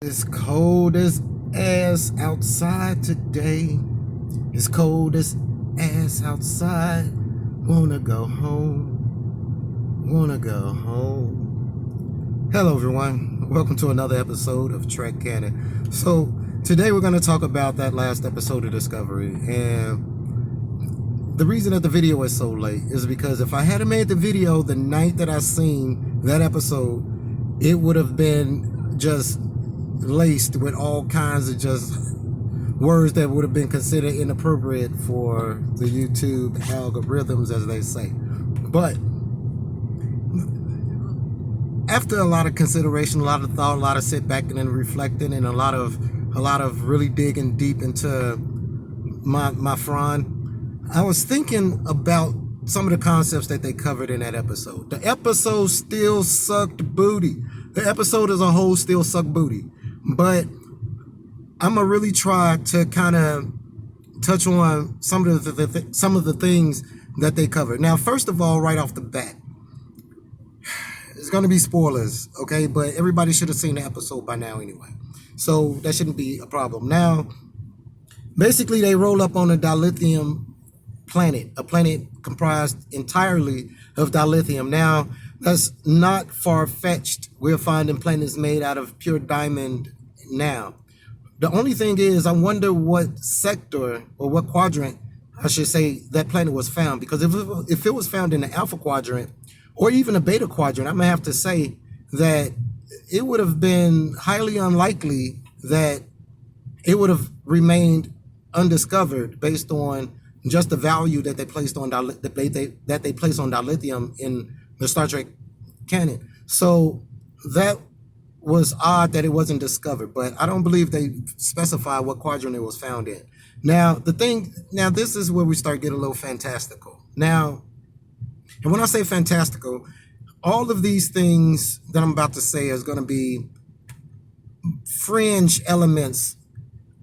It's cold as ass outside today. It's cold as ass outside. Wanna go home. Wanna go home. Hello, everyone. Welcome to another episode of Trek Canon. So, today we're going to talk about that last episode of Discovery. And the reason that the video is so late is because if I had made the video the night that I seen that episode, it would have been just laced with all kinds of just words that would have been considered inappropriate for the YouTube algorithms, as they say. But after a lot of consideration, a lot of thought, a lot of sit back and reflecting, and a lot of really digging deep into my front, I was thinking about some of the concepts that they covered in that episode. The episode still sucked booty. The episode as a whole still sucked booty. But I'm gonna really try to kind of touch on some of the things that they covered. Now, first of all, right off the bat, it's gonna be spoilers, okay? But everybody should have seen the episode by now anyway, so that shouldn't be a problem. Now, basically, they roll up on a dilithium planet, a planet comprised entirely of dilithium. Now, that's not far-fetched. We're finding planets made out of pure diamond now. The only thing is, I wonder what sector or what quadrant, I should say, that planet was found. Because if it was found in the alpha quadrant or even a beta quadrant, I'm going to have to say that it would have been highly unlikely that it would have remained undiscovered based on just the value that they placed on that they placed on dilithium in the Star Trek canon. So that was odd that it wasn't discovered, but I don't believe they specify what quadrant it was found in. Now, this is where we start getting a little fantastical. Now, and when I say fantastical, all of these things that I'm about to say is going to be fringe elements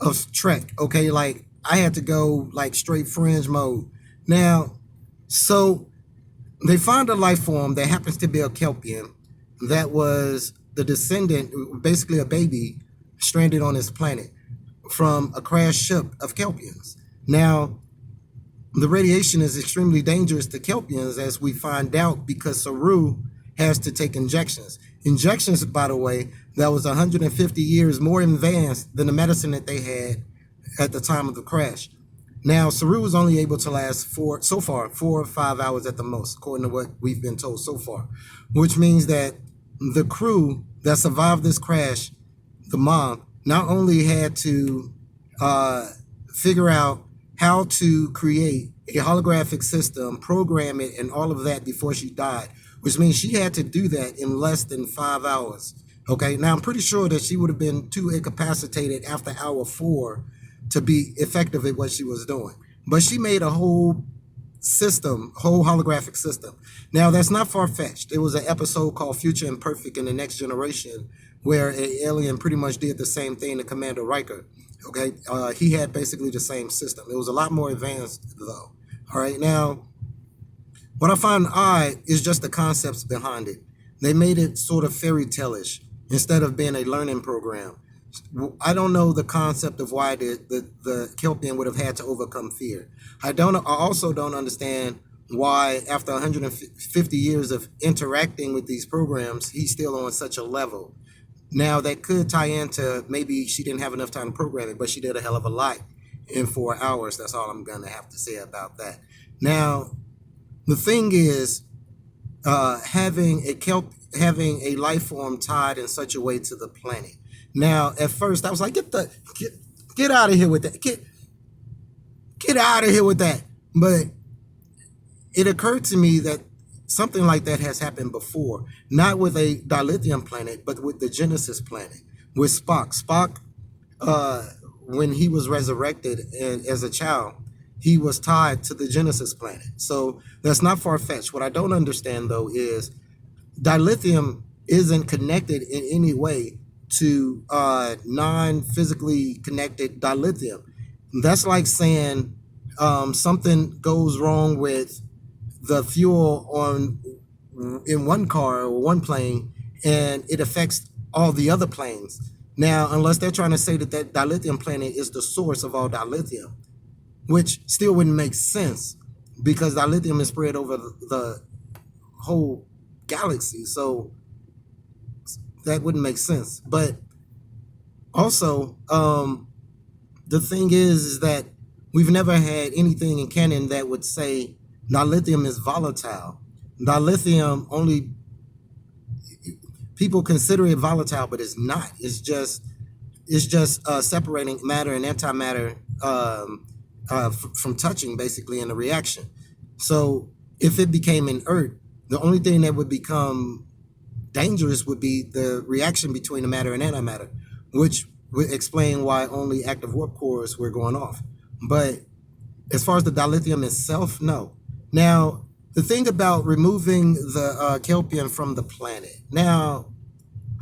of Trek, okay? Like, I had to go like straight fringe mode. Now, so they found a life form that happens to be a Kelpian that was the descendant, basically a baby, stranded on this planet from a crashed ship of Kelpians. Now, the radiation is extremely dangerous to Kelpians, as we find out, because Saru has to take injections. Injections, by the way, that was 150 years more advanced than the medicine that they had at the time of the crash. Now, Saru was only able to last 4 or 5 hours at the most, according to what we've been told so far, which means that the crew that survived this crash, the mom, not only had to figure out how to create a holographic system, program it, and all of that before she died, which means she had to do that in less than 5 hours. Okay, now I'm pretty sure that she would have been too incapacitated after hour 4 to be effective at what she was doing. But she made a whole holographic system. Now, that's not far-fetched. It was an episode called Future Imperfect in the Next Generation, where an alien pretty much did the same thing to Commander Riker. Okay, he had basically the same system. It was a lot more advanced, though. All right, now, what I find odd is just the concepts behind it. They made it sort of fairy tale-ish instead of being a learning program. I don't know the concept of why the Kelpian would have had to overcome fear. I also don't understand why, after 150 years of interacting with these programs, he's still on such a level. Now, that could tie into maybe she didn't have enough time to program it, but she did a hell of a lot in 4 hours. That's all I'm going to have to say about that. Now, the thing is, having a life form tied in such a way to the planet. Now, at first, I was like, get out of here with that. Get out of here with that. But it occurred to me that something like that has happened before, not with a dilithium planet, but with the Genesis planet, with Spock. Spock, when he was resurrected as a child, he was tied to the Genesis planet. So that's not far-fetched. What I don't understand, though, is dilithium isn't connected in any way to non-physically connected dilithium. That's like saying something goes wrong with the fuel in one car or one plane, and it affects all the other planes. Now, unless they're trying to say that that dilithium planet is the source of all dilithium, which still wouldn't make sense because dilithium is spread over the whole galaxy. So that wouldn't make sense. But also, the thing is that we've never had anything in canon that would say dilithium is volatile. Dilithium only people consider it volatile, but it's not. It's just separating matter and antimatter from touching, basically, in a reaction. So if it became inert, the only thing that would become dangerous would be the reaction between the matter and antimatter, which would explain why only active warp cores were going off. But as far as the dilithium itself, no. Now, the thing about removing the kelpian from the planet. Now,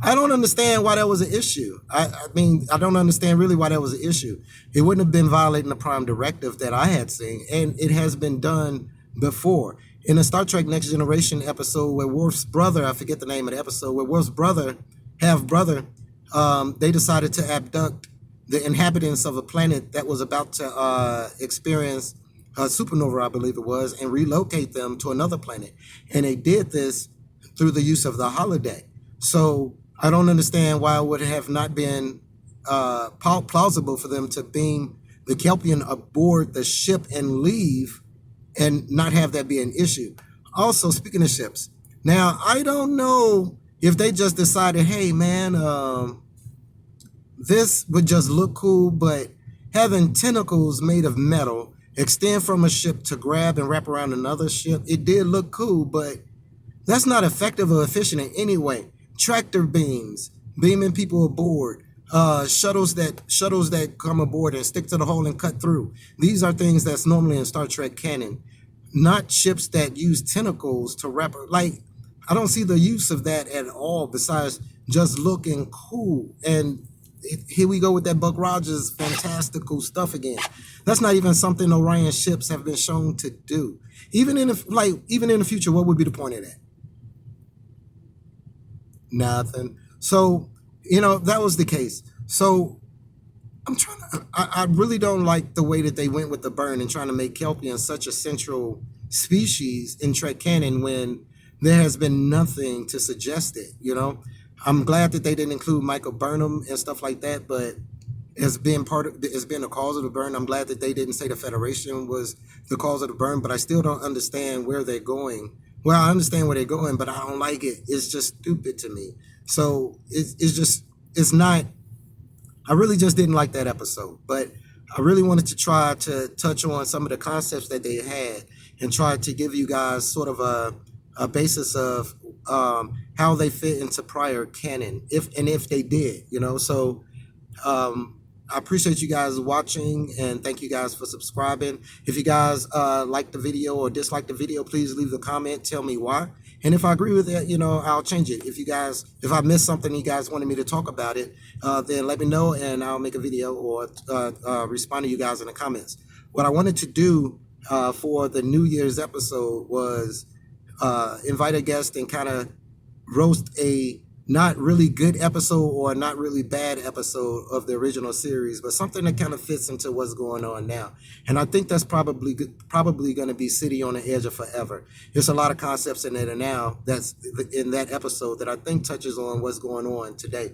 I don't understand why that was an issue. I mean, I don't understand really why that was an issue. It wouldn't have been violating the prime directive that I had seen, and it has been done before. In a Star Trek Next Generation episode where Worf's brother, I forget the name of the episode, where Worf's brother, half brother, they decided to abduct the inhabitants of a planet that was about to experience a supernova, I believe it was, and relocate them to another planet. And they did this through the use of the holodeck. So I don't understand why it would have not been plausible for them to beam the Kelpian aboard the ship and leave and not have that be an issue. Also, speaking of ships, now I don't know if they just decided, hey man, this would just look cool, but having tentacles made of metal extend from a ship to grab and wrap around another ship, it did look cool, but that's not effective or efficient in any way. Tractor beams, beaming people aboard, shuttles that come aboard and stick to the hole and cut through. These are things that's normally in Star Trek canon, not ships that use tentacles to wrap. Like, I don't see the use of that at all. Besides just looking cool. And here we go with that Buck Rogers fantastical stuff again. That's not even something Orion ships have been shown to do. Even in the future, what would be the point of that? Nothing. So, that was the case. So I really don't like the way that they went with the burn and trying to make Kelpian such a central species in Trek canon when there has been nothing to suggest it. I'm glad that they didn't include Michael Burnham and stuff like that, but it's been a cause of the burn. I'm glad that they didn't say the Federation was the cause of the burn, but I still don't understand where they're going. Well, I understand where they're going, but I don't like it. It's just stupid to me. So it's not. I really just didn't like that episode, but I really wanted to try to touch on some of the concepts that they had and try to give you guys sort of a basis of how they fit into prior canon, if they did. So I appreciate you guys watching and thank you guys for subscribing. If you guys like the video or dislike the video, please leave a comment, tell me why. And if I agree with it, I'll change it. If I missed something you guys wanted me to talk about it, then let me know and I'll make a video or respond to you guys in the comments. What I wanted to do for the New Year's episode was invite a guest and kind of roast a not really good episode or not really bad episode of the original series, but something that kind of fits into what's going on now. And I think that's probably going to be City on the Edge of Forever. There's a lot of concepts in it now that's in that episode that I think touches on what's going on today.